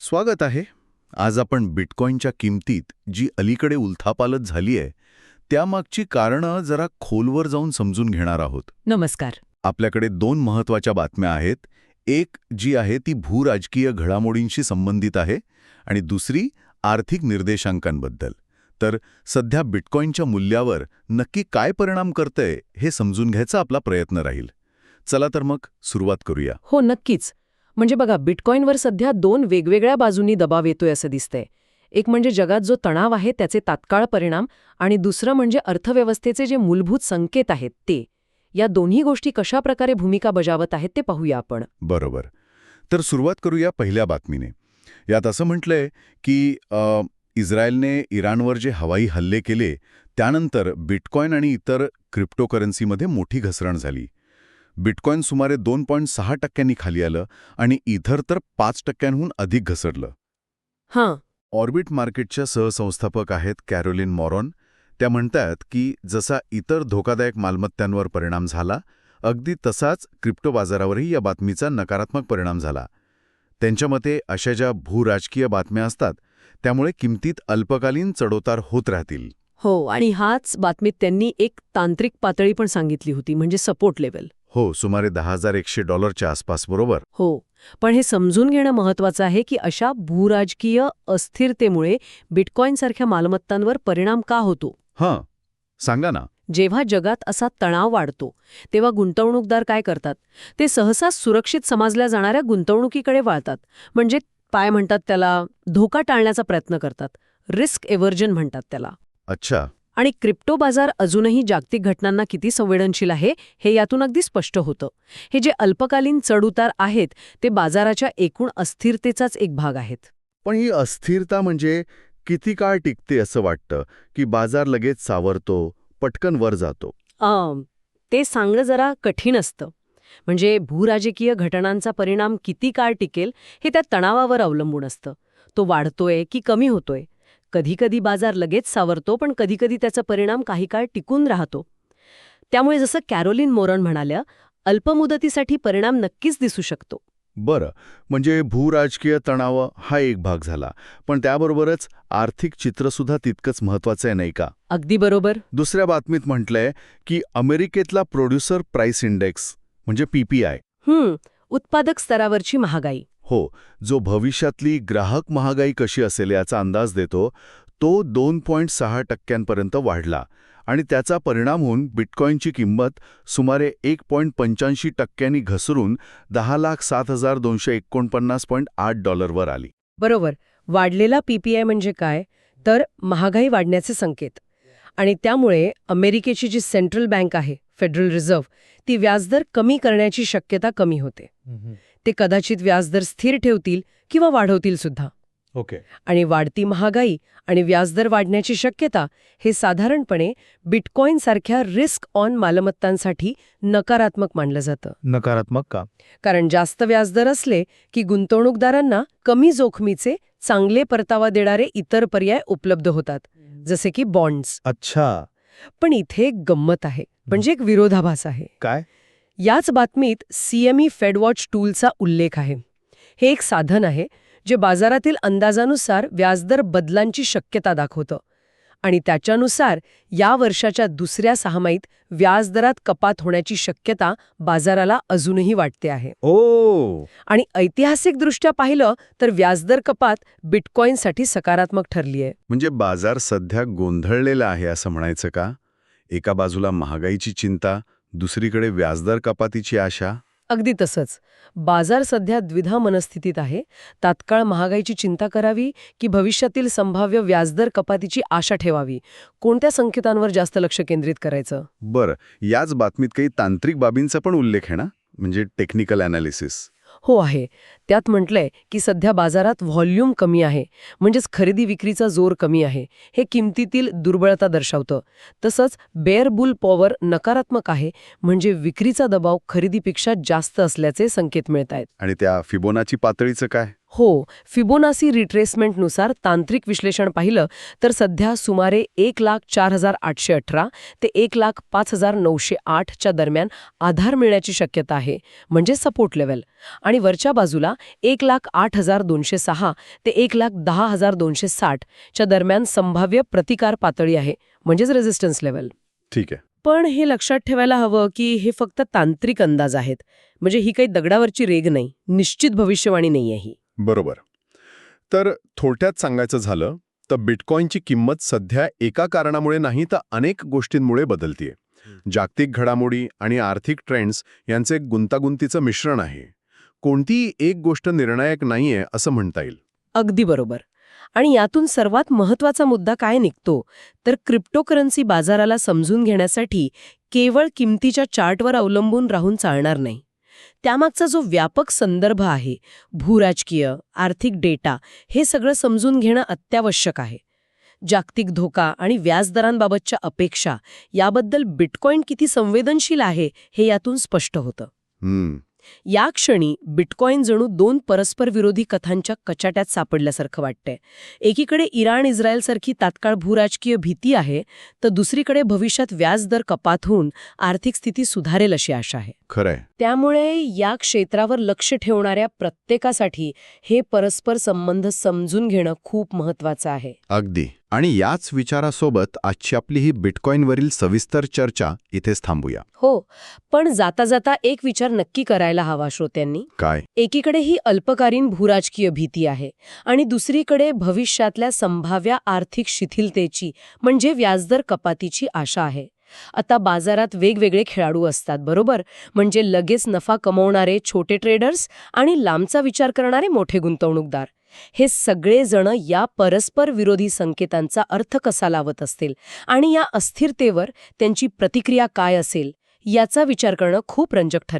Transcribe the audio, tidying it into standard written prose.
स्वागत आहे. आज आपण बिटकॉईनच्या किमतीत जी अलीकडे उलथापालथ झाली आहे त्यामागची कारणं जरा खोलवर जाऊन समजून घेणार आहोत. नमस्कार. आपल्याकडे दोन महत्त्वाच्या बातम्या आहेत. एक जी आहे ती भूराजकीय घडामोडींशी संबंधित आहे आणि दुसरी आर्थिक निर्देशांकांबद्दल. तर सध्या बिटकॉईनच्या मूल्यावर नक्की काय परिणाम करतंय हे समजून घ्यायचा आपला प्रयत्न राहील. चला तर मग सुरुवात करूया. हो, नक्कीच. म्हणजे बघा, बिटकॉईनवर सध्या दोन वेगवेगळ्या बाजूंनी दबाव येतोय असं दिसतंय. एक म्हणजे जगात जो तणाव आहे त्याचे तात्काळ परिणाम, आणि दुसरं म्हणजे अर्थव्यवस्थेचे जे मूलभूत संकेत आहेत ते. या दोन्ही गोष्टी कशा प्रकारे भूमिका बजावत आहेत ते पाहूया आपण. बरोबर. तर सुरुवात करूया पहिल्या बातमीने. यात असं म्हटलंय की इस्रायलने इराणवर जे हवाई हल्ले केले त्यानंतर बिटकॉईन आणि इतर क्रिप्टोकरन्सीमध्ये मोठी घसरण झाली. बिटकॉईन सुमारे 2.6% खाली आलं आणि इथर तर 5%हून अधिक घसरलं. हां. ऑर्बिट मार्केटच्या सहसंस्थापक आहेत कॅरोलिन मॉरॉन. त्या म्हणतात की जसा इतर धोकादायक मालमत्तांवर परिणाम झाला, अगदी तसाच क्रिप्टो बाजारावरही या बातमीचा नकारात्मक परिणाम झाला. त्यांच्या मते अशा ज्या भूराजकीय बातम्या असतात त्यामुळे किमतीत अल्पकालीन चढउतार होत राहतील. हो, आणि हाच बातमीत त्यांनी एक तांत्रिक पातळी पण सांगितली होती, म्हणजे सपोर्ट लेवल. हो, सुमारे $10,100 आसपास. बरोबर. हो, पण हे समजून घेणं महत्त्वाचं आहे की अशा भूराजकीय अस्थिरतेमुळे बिटकॉईनसारख्या मालमत्तांवर परिणाम का होतो. हां, सांगा ना. जेव्हा जगात असा तणाव वाढतो तेव्हा गुंतवणूकदार काय करतात, ते सहसा सुरक्षित समजल्या जाणाऱ्या गुंतवणुकीकडे वळतात. म्हणजे काय म्हणतात त्याला, धोका टाळण्याचा प्रयत्न करतात. रिस्क एव्हर्जन म्हणतात त्याला. अच्छा. आणि क्रिप्टो बाजार अजूनही जागतिक घटनांना किती संवेदनशील आहे हे यातून अगदी स्पष्ट होतं. हे जे अल्पकालीन चढउतार आहेत ते बाजाराच्या एकूण अस्थिरतेचाच एक भाग आहेत. पण ही अस्थिरता म्हणजे किती काळ टिकते असं वाटतं की बाजार लगेच सावरतो, पटकन वर जातो? ते सांगणं जरा कठीण असतं. म्हणजे भूराजकीय घटनांचा परिणाम किती काळ टिकेल हे त्या तणावावर अवलंबून असतं. तो वाढतोय की कमी होतोय. कधीकधी बाजार लगेच सावरतो, पण कधीकधी त्याचा परिणाम काही काळ टिकून राहतो. त्यामुळे जसं कॅरोलिन मॉरॉन म्हणाल्या, अल्पमुदतीसाठी परिणाम नक्कीच दिसू शकतो. बरं, म्हणजे भूराजकीय तणाव हा एक भाग झाला, पण त्याबरोबरच आर्थिक चित्रसुद्धा तितकंच महत्वाचं आहे, नाही का? अगदी बरोबर. दुसऱ्या बातमीत म्हटलंय की अमेरिकेतला प्रोड्युसर प्राइस इंडेक्स म्हणजे PPI, उत्पादक स्तरावरची महागाई. हो, जो भविष्यातली ग्राहक महागाई कशी असेल याचा अंदाज देतो, तो 2.6% वाढला आणि त्याचा परिणाम होऊन बिटकॉईनची किंमत सुमारे 1.85% घसरून $10,07,249.8 वर आली. बरोबर. वाढलेला PPI म्हणजे काय, तर महागाई वाढण्याचे संकेत. आणि त्यामुळे अमेरिकेची जी सेंट्रल बँक आहे, फेडरल रिझर्व्ह, ती व्याजदर कमी करण्याची शक्यता कमी होते. ते कदाचित व्याजदर स्थिर ठेवतील किंवा वाढवतील सुद्धा. ओके. आणि वाढती महागाई आणि व्याजदर वाढण्याची शक्यता हे साधारणपणे बिटकॉईनसारख्या रिस्क ऑन मालमत्तांसाठी नकारात्मक मानलं जातं. नकारात्मक का? कारण जास्त व्याजदर असले की गुंतवणूकदारांना कमी जोखमीचे चांगले परतावा देणारे इतर पर्याय उपलब्ध होतात, जसे की बॉन्ड्स. अच्छा. पण इथे एक गंमत आहे, म्हणजे एक विरोधाभास आहे. काय? याच बातमीत CME फेडवॉच टूलचा उल्लेख आहे. हे एक साधन आहे जे बाजारातील अंदाजानुसार व्याजदर बदलांची शक्यता दाखवतं. आणि त्याच्यानुसार या वर्षाच्या दुसऱ्या सहामाहीत व्याजदरात कपात होण्याची शक्यता बाजाराला अजूनही वाटते आहे. आणि ऐतिहासिकदृष्ट्या पाहिलं तर व्याजदर कपात बिटकॉईनसाठी सकारात्मक ठरली आहे. म्हणजे बाजार सध्या गोंधळलेला आहे असं म्हणायचं का? एका बाजूला महागाईची चिंता, दुसरीकडे व्याजदर कपातीची आशा. अगदी तसंच. बाजार सध्या द्विधा मनस्थितीत आहे. तात्काळ महागाईची चिंता करावी की भविष्यातील संभाव्य व्याजदर कपातीची आशा ठेवावी? कोणत्या संकेतांवर जास्त लक्ष केंद्रित करायचं? बरं, याच बातमीत काही तांत्रिक बाबींचा पण उल्लेख आहे ना, म्हणजे टेक्निकल अनालिसिस? हो आहे. त्यात म्हटलंय की सध्या बाजारात व्हॉल्यूम कमी आहे, म्हणजेच खरेदी विक्रीचा जोर कमी आहे. हे किमतीतील दुर्बलता दर्शवतं. तसंच बेअर बुल पॉवर नकारात्मक आहे, म्हणजे विक्रीचा दबाव खरेदीपेक्षा जास्त असल्याचे संकेत मिळत आहेत. आणि त्या फिबोनाची पातळीचं काय? हो, फिबोनासी रिट्रेसमेंटनुसार तांत्रिक विश्लेषण पाहिलं तर सध्या सुमारे 1,04,818 ते 1,05,908 च्या दरम्यान आधार मिळण्याची शक्यता आहे, म्हणजे सपोर्ट लेवल. आणि वरच्या बाजूला 1,08,206 ते 1,10,260 च्या दरम्यान संभाव्य प्रतिकार पातळी आहे, म्हणजेच रेझिस्टन्स लेव्हल. ठीक आहे. पण हे लक्षात ठेवायला हवं की हे फक्त तांत्रिक अंदाज आहेत. म्हणजे ही काही दगडावरची रेघ नाही, निश्चित भविष्यवाणी नाहीये ही. बरोबर. तर थोडक्यात सांगायचं झालं तर बिटकॉईनची किंमत सध्या एका कारणामुळे नाही तर अनेक गोष्टींमुळे बदलतीये. जागतिक घडामोडी आणि आर्थिक ट्रेंड्स यांचे एक गुंतागुंतीचं मिश्रण आहे. कोणतीही एक गोष्ट निर्णायक नाहीये असं म्हणता येईल. अगदी बरोबर. आणि यातून सर्वात महत्वाचा मुद्दा काय निघतो तर क्रिप्टोकरन्सी बाजाराला समजून घेण्यासाठी केवळ किमतीच्या चार्टवर अवलंबून राहून चालणार नाही. त्यामागचा जो व्यापक संदर्भ आहे, भूराजकीय, आर्थिक डेटा, हे सगळं समजून घेणं अत्यावश्यक आहे. जागतिक धोका आणि व्याजदरांबाबतच्या अपेक्षा याबद्दल बिटकॉईन किती संवेदनशील आहे हे यातून स्पष्ट होतं. या क्षणी बिटकॉईन जणू दोन परस्पर विरोधी कथांच्या कचाट्यात सापडल्यासारखं वाटतंय. एकीकडे इराण इस्रायलसारखी तात्काळ भूराजकीय भीती आहे, तर दुसरीकडे भविष्यात व्याजदर कपात होऊन आर्थिक स्थिती सुधारेल अशी आशा आहे. खरंय. त्यामुळे या क्षेत्रावर लक्ष ठेवणाऱ्या प्रत्येकासाठी हे परस्पर संबंध समजून घेणं खूप महत्वाचं आहे. अगदी. आणि याच विचारासोबत आजची आपली ही बिटकॉईनवरील सविस्तर चर्चा इथेच थांबूया. हो, पण जाता जाता एक विचार नक्की करायला हवा श्रोत्यांनी. काय? एकीकडे ही अल्पकालीन भूराजकीय भीती आहे आणि दुसरीकडे भविष्यातल्या संभाव्य आर्थिक शिथिलतेची म्हणजे व्याजदर कपातीची आशा आहे. आता बाजारात वेगवेगळे खेळाडू असतात, बरोबर? म्हणजे लगेच नफा कमवणारे छोटे ट्रेडर्स आणि लांबचा विचार करणारे मोठे गुंतवणूकदार. हे सगळे जण या परस्पर विरोधी संकेतांचा अर्थ कसा लावत असतील आणि या अस्थिरतेवर त्यांची प्रतिक्रिया काय असेल याचा विचार करणं खूप रंजक ठरेल.